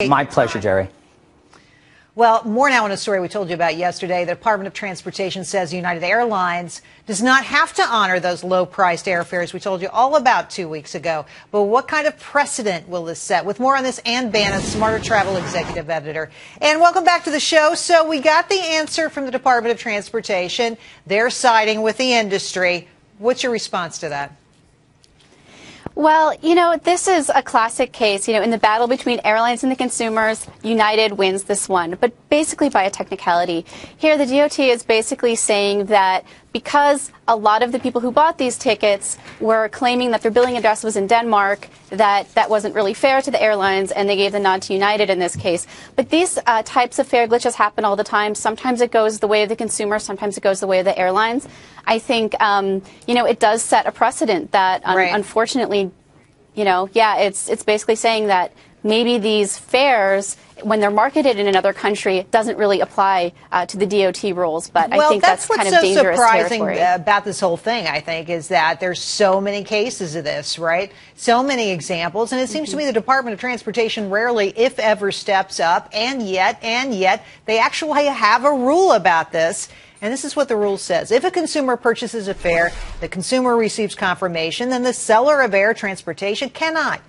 My pleasure, Gerri. Well, more now on a story we told you about yesterday. The Department of Transportation says United Airlines does not have to honor those low-priced airfares we told you all about 2 weeks ago. But what kind of precedent will this set? With more on this, Banas, Smarter Travel Executive Editor. And welcome back to the show. So we got the answer from the Department of Transportation. They're siding with the industry. What's your response to that? Well, this is a classic case. In the battle between airlines and the consumers, United wins this one, but basically by a technicality. Here, the DOT is basically saying that because a lot of the people who bought these tickets were claiming that their billing address was in Denmark, that wasn't really fair to the airlines, and they gave the nod to United in this case. But these types of fare glitches happen all the time. Sometimes it goes the way of the consumer, sometimes it goes the way of the airlines. I think, it does set a precedent that, unfortunately, it's basically saying that maybe these fares, when they're marketed in another country, doesn't really apply to the DOT rules. But I think that's kind of dangerous territory. Well, that's what's so surprising about this whole thing, I think, is that there's so many cases of this, right? So many examples. And it seems to me the Department of Transportation rarely, if ever, steps up. And yet, they actually have a rule about this. And this is what the rule says. If a consumer purchases a fare, the consumer receives confirmation, then the seller of air transportation cannot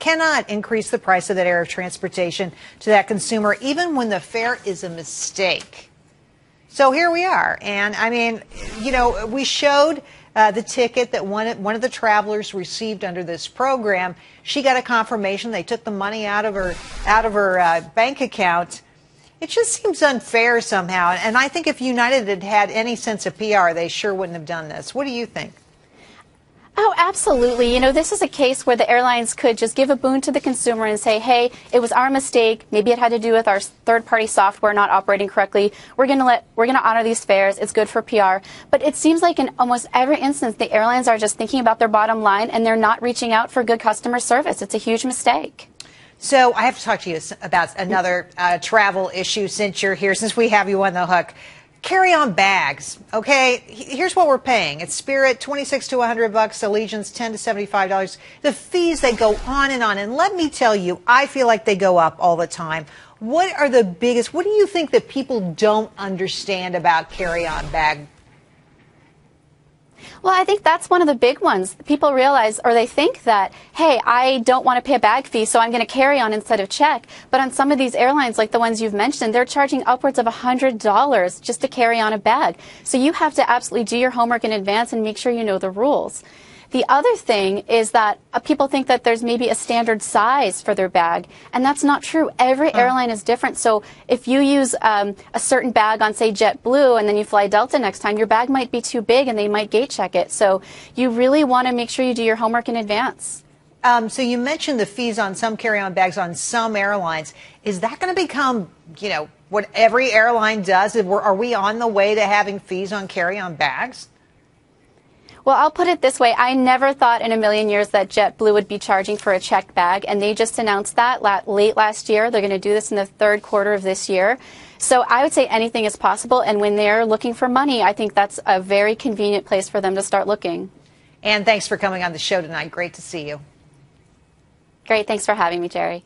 increase the price of that air transportation to that consumer, even when the fare is a mistake. So here we are. And I mean, we showed the ticket that one of the travelers received under this program. She got a confirmation. They took the money out of her bank account. It just seems unfair somehow. And I think if United had had any sense of PR, they sure wouldn't have done this. What do you think? Oh, absolutely. This is a case where the airlines could just give a boon to the consumer and say, hey, it was our mistake. Maybe it had to do with our third-party software not operating correctly. We're going to honor these fares. It's good for PR. But it seems like in almost every instance, the airlines are just thinking about their bottom line and they're not reaching out for good customer service. It's a huge mistake. So I have to talk to you about another travel issue since you're here, since we have you on the hook. Carry-on bags, okay? Here's what we're paying. At Spirit, $26 to $100. Allegiance, $10 to $75. The fees, they go on. And let me tell you, I feel like they go up all the time. What do you think that people don't understand about carry-on bag? Well, I think that's one of the big ones. People realize, or they think that, hey, I don't want to pay a bag fee, so I'm going to carry on instead of check. But on some of these airlines, like the ones you've mentioned, they're charging upwards of $100 just to carry on a bag. So you have to absolutely do your homework in advance and make sure you know the rules. The other thing is that people think that there's maybe a standard size for their bag, and that's not true. Every airline is different. So if you use a certain bag on, say, JetBlue, and then you fly Delta next time, your bag might be too big and they might gate check it. So you really want to make sure you do your homework in advance. So you mentioned the fees on some carry-on bags on some airlines. Is that going to become, what every airline does? Are we on the way to having fees on carry-on bags? Well, I'll put it this way. I never thought in a million years that JetBlue would be charging for a checked bag, and they just announced that late last year. They're going to do this in the third quarter of this year. So I would say anything is possible, and when they're looking for money, I think that's a very convenient place for them to start looking. And thanks for coming on the show tonight. Great to see you. Great. Thanks for having me, Gerri.